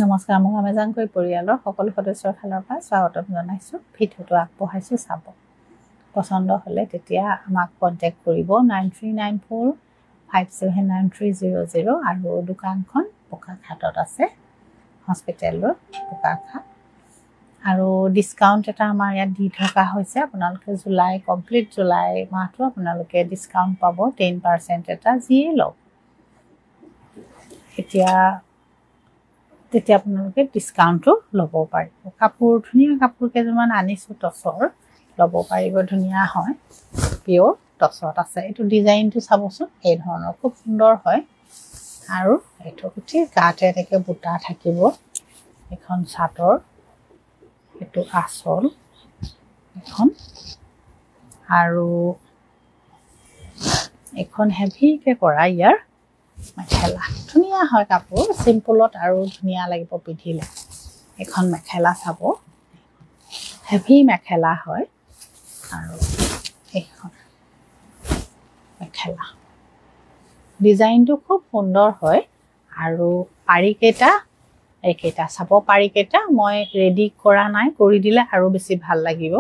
নমস্কাৰ, মই আমেজানকৈ পৰিয়ালৰ সকলো সদস্যৰ ফালৰ পৰা স্বাগতম জনাইছোঁ। ভিডিঅ'টো আগবঢ়াইছোঁ চাব। পচন্দ হ'লে তেতিয়া আমাক কণ্টেক্ট কৰিব 9394579300 আৰু দোকানখন বোকাখাটত আছে, হস্পিটেল ৰোড বোকাখাট। আৰু ডিছকাউণ্ট এটা আমাৰ ইয়াত দি থকা হৈছে। আপোনালোকে কমপ্লিট জুলাই মাহটো আপোনালোকে ডিছকাউণ্ট পাব 10% এটা যিয়ে লওক। তেতিয়া আপোনালোকে ডিছকাউণ্টটো ল'ব পাৰিব। কাপোৰ ধুনীয়া কাপোৰ কেইযোৰমান আনিছোঁ টচৰ, ল'ব পাৰিব। ধুনীয়া হয়, পিয়'ৰ টচত আছে। এইটো ডিজাইনটো চাবচোন, এই ধৰণৰ খুব সুন্দৰ হয়। আৰু এইটো গোটেই গাতে এনেকৈ বুটা থাকিব। এখন চাদৰ, এইটো আঁচল এখন, আৰু এখন হেভিকৈ কৰা ইয়াৰ মেখেলা। ধুনীয়া হয় কাপোৰ, চিম্পুলত আৰু ধুনীয়া লাগিব পিন্ধিলে। এখন মেখেলা চাব, হেভি মেখেলা হয়। আৰু এইখন মেখেলা ডিজাইনটো খুব সুন্দৰ হয়। আৰু পাৰিকেইটা এইকেইটা চাব, পাৰিকেইটা মই ৰেডি কৰা নাই, কৰি দিলে আৰু বেছি ভাল লাগিব।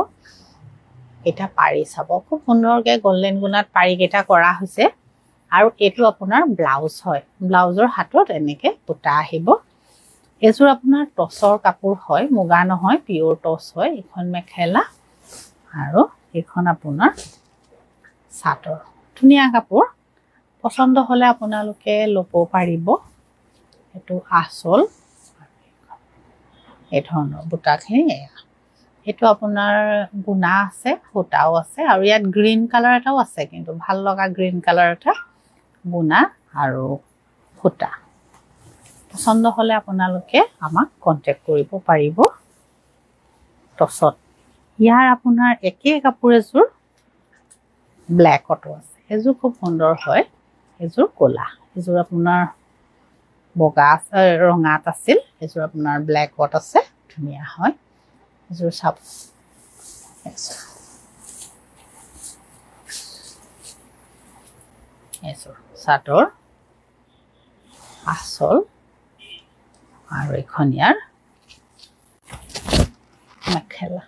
এটা পাৰি চাব, খুব সুন্দৰকৈ গল্ডেন গুণাত পাৰিকেইটা কৰা হৈছে। আৰু এইটো আপোনাৰ ব্লাউজ হয়, ব্লাউজৰ হাতত এনেকৈ বুটা আহিব। এইযোৰ আপোনাৰ টচৰ কাপোৰ হয়, মুগা নহয়, পিয়'ৰ টচ হয়। এইখন মেখেলা আৰু এইখন আপোনাৰ চাদৰ। ধুনীয়া কাপোৰ, পচন্দ হ'লে আপোনালোকে ল'ব পাৰিব। এইটো আঁচল, এই ধৰণৰ বুটাখিনি। এইটো আপোনাৰ গুণা আছে, সূতাও আছে। আৰু ইয়াত গ্ৰীণ কালাৰ এটাও আছে, কিন্তু ভাল লগা গ্ৰীণ কালাৰ এটা, গুণা আৰু সূতা। পচন্দ হ'লে আপোনালোকে আমাক কণ্টেক্ট কৰিব পাৰিব টচত। ইয়াৰ আপোনাৰ একেই কাপোৰ এযোৰ ব্লেকতো আছে, এযোৰ খুব সুন্দৰ হয়। এযোৰ ক'লা, এযোৰ আপোনাৰ বগা ৰঙাত আছিল, এযোৰ আপোনাৰ ব্লেকত আছে। ধুনীয়া হয় এযোৰ চাব। এযোৰ চাদৰ, আঁচল, আৰু এইখন ইয়াৰ মেখেলা।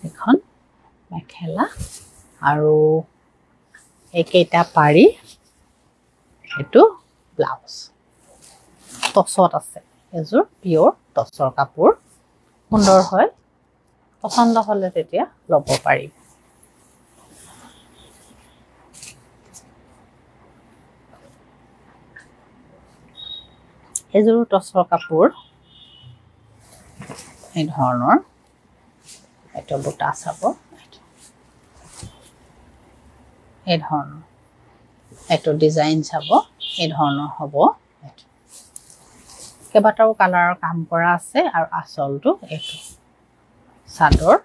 এইখন মেখেলা আৰু এইকেইটা পাৰি, এইটো ব্লাউজ টচত আছে। এযোৰ পিয়'ৰ টচৰ কাপোৰ, সুন্দৰ হয়। পচন্দ হ'লে তেতিয়া ল'ব পাৰিব। এযোৰ টচৰ কাপোৰ, এই ধৰণৰ। এইটো বুটা চাব, এই ধৰণৰ। এইটো ডিজাইন চাব, এই ধৰণৰ হ'ব। কেইবাটাও কালাৰৰ কাম কৰা আছে। আৰু আঁচলটো এইটো চাদৰ,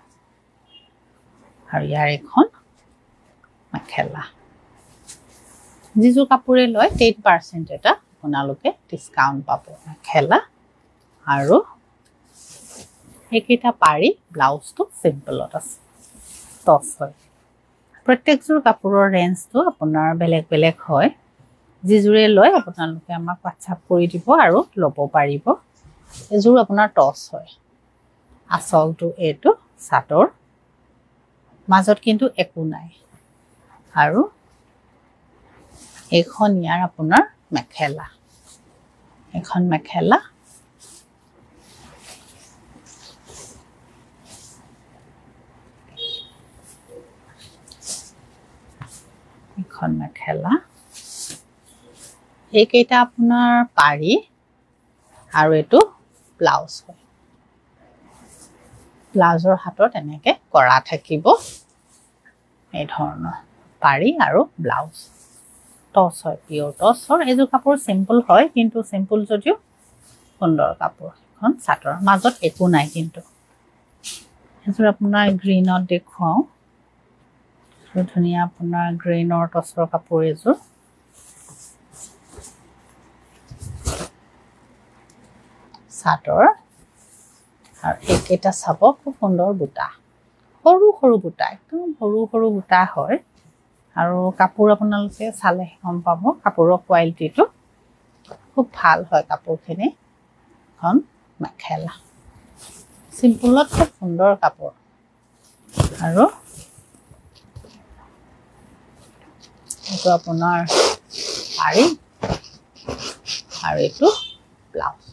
আৰু ইয়াৰ এখন মেখেলা। যিযোৰ কাপোৰে লয় 10% এটা আপোনালোকে ডিছকাউণ্ট পাব। মেখেলা আৰু এইকেইটা পাৰি, ব্লাউজটো চিম্পলত আছে, টচ হয়। প্ৰত্যেকযোৰ কাপোৰৰ ৰেঞ্জটো আপোনাৰ বেলেগ বেলেগ হয়। যিযোৰে লয় আপোনালোকে আমাক হোৱাটছআপ কৰি দিব আৰু ল'ব পাৰিব। এযোৰ আপোনাৰ টচ হয়, আঁচলটো এইটো চাদৰ, মাজত কিন্তু একো নাই। আৰু এইখন ইয়াৰ আপোনাৰ মেখেলা। এখন মেখেলা, এখন মেখেলা। এইকেইটা আপোনাৰ পাৰি, আৰু এইটো ব্লাউজ হয়। ব্লাউজৰ হাতত এনেকৈ কৰা থাকিব, এই ধৰণৰ পাৰি আৰু ব্লাউজ টচ হয়, পিয়'ৰ টচৰ। এইযোৰ কাপোৰ চিম্পুল হয়, কিন্তু চিম্পুল যদিও সুন্দৰ কাপোৰ। এখন চাদৰ, মাজত একো নাই। কিন্তু এযোৰ আপোনাৰ গ্ৰীণত দেখুৱাওঁ, ধুনীয়া আপোনাৰ গ্ৰীণৰ টচৰ কাপোৰ এযোৰ। চাদৰ, আৰু এইকেইটা চাব, খুব সুন্দৰ বুটা, সৰু সৰু বুটা, একদম সৰু সৰু বুটা হয়। আৰু কাপোৰ আপোনালোকে চালেহে গম পাব কাপোৰৰ কোৱালিটিটো খুব ভাল হয় কাপোৰখিনি। এখন মেখেলা সিম্পলত খুব সুন্দৰ কাপোৰ আৰু এইটো আপোনাৰ পাৰি আৰু এইটো ব্লাউজ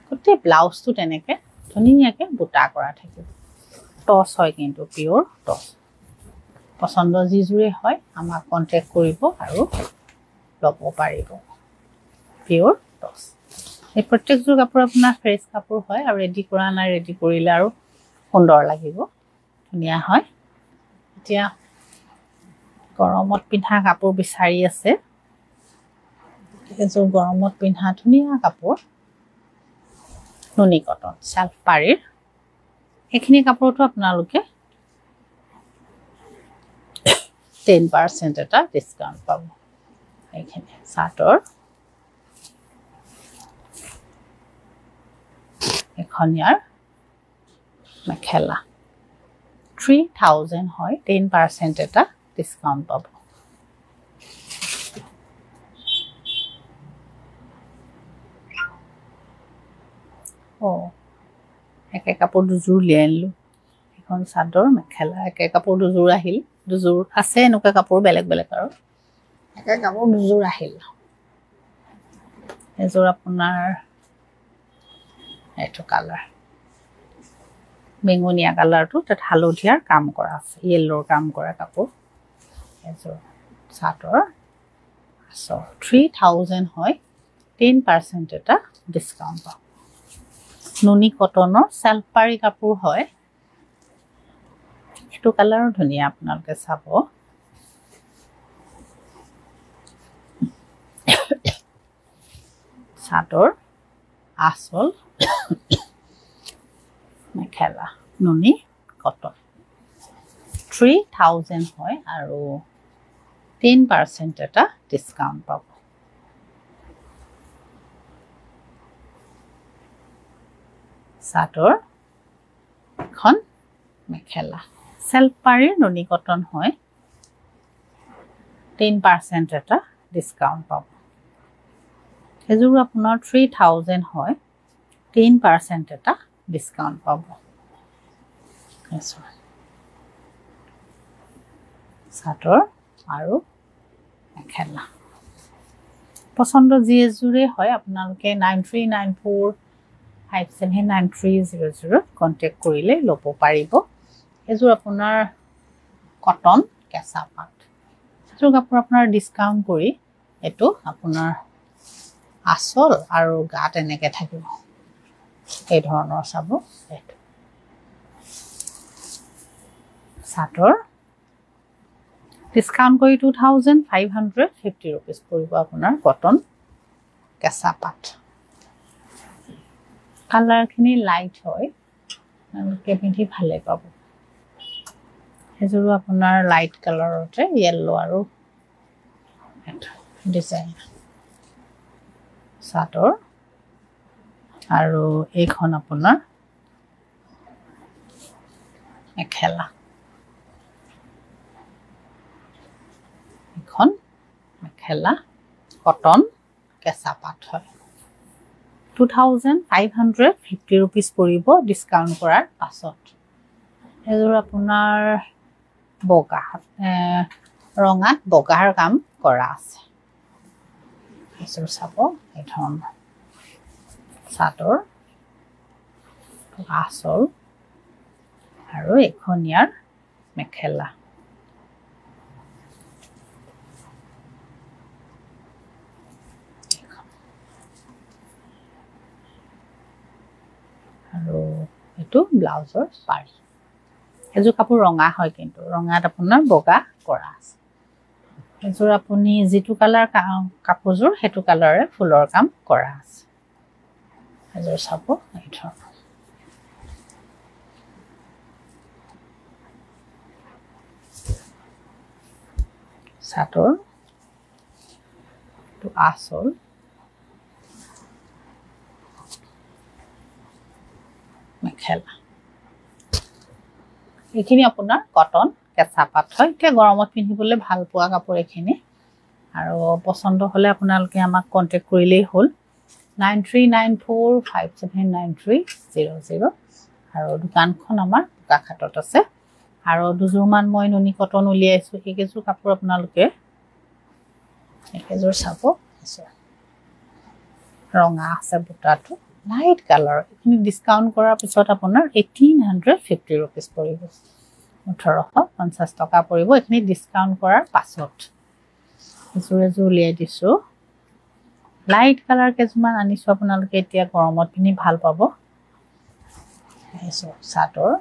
গোটেই ব্লাউজটো তেনেকৈ ধুনীয়াকৈ বুটা কৰা থাকিব টচ হয় কিন্তু পিয়ৰ টচ পচন্দ যিযোৰে হয় আমাক কণ্টেক্ট কৰিব আৰু ল'ব পাৰিব পিয়ৰ টচ এই প্ৰত্যেকযোৰ কাপোৰ আপোনাৰ ফ্ৰেছ কাপোৰ হয় আৰু ৰেডি কৰা নাই ৰেডি কৰিলে আৰু সুন্দৰ লাগিব ধুনীয়া হয় এতিয়া গৰমত পিন্ধা কাপোৰ বিচাৰি আছে এযোৰ গৰমত পিন্ধা ধুনীয়া কাপোৰ নুনি কটন সেল্ফ পাৰীৰ এইখিনি কাপোৰটো আপোনালোকে 10% এটা ডিসকাউন্ট পাব এইখিনি চাটৰ এখন ইয়াৰ মেখেলা 3000 হয় 10% এটা ডিসকাউন্ট পাব একে কাপোৰ দুযোৰ লিয়াই আনিলো এখন চাদৰ মেখেলা একে কাপোৰ দুযোৰ আহিল দুযোৰ আছে এনেকুৱা কাপোৰ বেলেগ বেলেগ আৰু একে কাপোৰ দুযোৰ আহিল এযোৰ আপোনাৰ এইটো কালাৰ বেঙুনীয়া কালাৰটো তাত হালধীয়াৰ কাম কৰা আছে ইয়েলৰ কাম কৰা কাপোৰ এযোৰ চাদৰ সো 3000 হয় 10% এটা ডিসকাউন্ট পাব নুনি কটনৰ সেল্ফ পাৰি কাপোৰ হয় এটো কালাৰ ধুনিয়া আপোনালোকে চাব চাদৰ আসল মেখেলা নুনি কটন 3000 হয় আৰু 10% এটা ডিসকাউন্ট পাব চাদৰ এখন মেখেলা সেল্ফ পাৰীৰ নুনি কটন হয় 10% এটা ডিসকাউন্ট পাব এযোৰ আপোনাৰ 3000 হয় 10% এটা ডিসকাউন্ট পাব চাদৰ আৰু মেখেলা পছন্দ যি এযোৰে হয় আপোনালোকে 9394 579300 কন্টাক্ট কৰিলে ল'ব পাৰিব এযোৰ আপোনাৰ কটন কেঁচা পাট এযোৰ কাপোৰ আপোনাৰ ডিসকাউন্ট কৰি এটো আপোনাৰ আসল আৰু গাত এনেকে থাকিব এই ধৰণৰ চাব এটো চাদৰ ডিসকাউন্ট কৰি 2550 रुपीस পৰিব আপোনাৰ কটন কেঁচা পাট কালাৰ খিনি লাইট হয় আৰু কেপিটি ভালে পাব এযোৰ আপোনাৰ লাইট কালাৰতে ইয়েলো আৰু ডিজাইন চাদৰ আৰু এইখন আপোনাৰ মেখেলা এখন মেখেলা কটন কেঁচা পাট হয় 2550 रुपीस পৰিব ডিসকাউন্ট কৰাৰ পাছত এযোৰ আপোনাৰ বগা ৰঙাত বগাৰ কাম কৰা আছে এযোৰ চাব এই ধৰণৰ চাদৰ আসল আৰু এখন ইয়াৰ মেখেলা আৰু এটো ব্লাউজৰ পাৰি এযোৰ কাপোৰ ৰঙা হয় কিন্তু ৰঙাত আপোনাৰ বগা কৰা আছে এযোৰ আপুনি যেটো কালাৰ কাপোৰযোৰ হেতু কালাৰে ফুলৰ কাম কৰা আছে এযোৰ চাব এই ধৰণৰ চাদৰ তো আসল মেখেলা এইখিনি আপোনাৰ কটন কেঁচা পাট হয় এতিয়া গৰমত পিন্ধিবলৈ ভাল পোৱা কাপোৰ এইখিনি আৰু পছন্দ হলে আপোনালোকে আমাক কন্টাক্ট কৰিলেই হ'ল 9394579300 আৰু দোকানখন আমাৰ বোকাখাটত আছে আৰু দুজোৰমান মই নুনি কটন উলিয়াইছো এইকেইযোৰ কাপোৰ আপোনালোকে একেযোৰ চাব ৰঙা আছে বুটাটো লাইট কালাৰ এখিনি ডিসকাউন্ট কৰাৰ পিছত আপোনাৰ 1850 रुपीस পৰিব 1850 টকা পৰিব এখিনি ডিসকাউন্ট কৰাৰ পাছত এযোৰ উলিয়াই দিছো লাইট কালাৰ কেজমান আনিছো আপোনালোকে এতিয়া গৰমত পিনি ভাল পাব এসো চাদৰ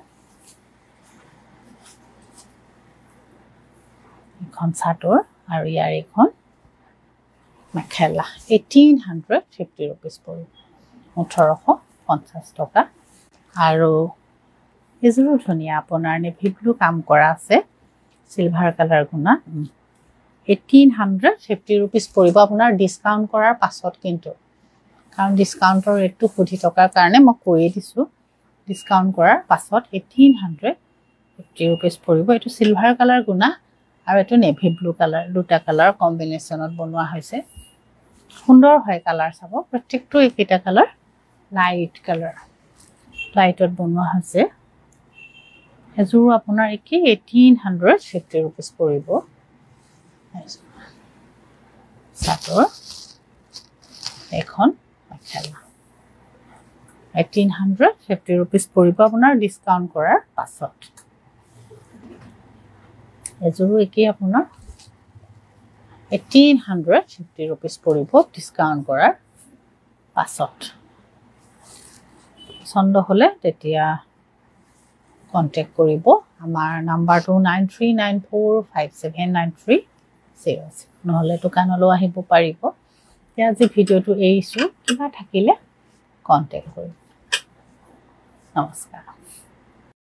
এখন চাদৰ আৰু ইয়াৰ এখন মেখেলা 1850 रुपीस পৰিব 1850 টকা আৰু এযোৰ ধুনিয়া আপোনাৰ নেভি ব্লু কাম কৰা আছে সিলভাৰ কালাৰ গুনা 1850 रुपीस পৰিব আপোনাৰ ডিসকাউন্ট কৰাৰ পাছত কিন্তু কাৰণ ডিসকাউন্টৰ ৰেটটো 40 টকাৰ কাৰণে মই কৈ দিছো ডিসকাউন্ট কৰাৰ পাছত 1850 रुपीस পৰিব এটো সিলভাৰ কালাৰ গুনা আৰু এটো নেভি ব্লু কালাৰ দুটা কালাৰ কম্বিনেশনত বনোৱা হৈছে সুন্দৰ হয় কালাৰ চাব প্ৰত্যেকটো একেটা কালাৰ লাইট কালাৰ লাইটত বনোৱা হৈছে এযোৰ আপোনাৰ 1850 रुपीस পৰিব চাদৰ এখন মেখেলা 1850 रुपीस পৰিব আপোনাৰ ডিসকাউন্ট কৰাৰ পাছত এযোৰ একে আপোনাৰ 1850 रुपीस পৰিব ডিসকাউন্ট কৰাৰ পাছত পছন্দ হলে তেতিয়া কন্টাক্ট কৰিব আমাৰ নাম্বাৰটো 9394579300 নহলে দোকানলৈ আহিব পাৰিব এতিয়া যে ভিডিওটো এৰিছো কিবা থাকিলে কন্টাক্ট কৰিব নমস্কাৰ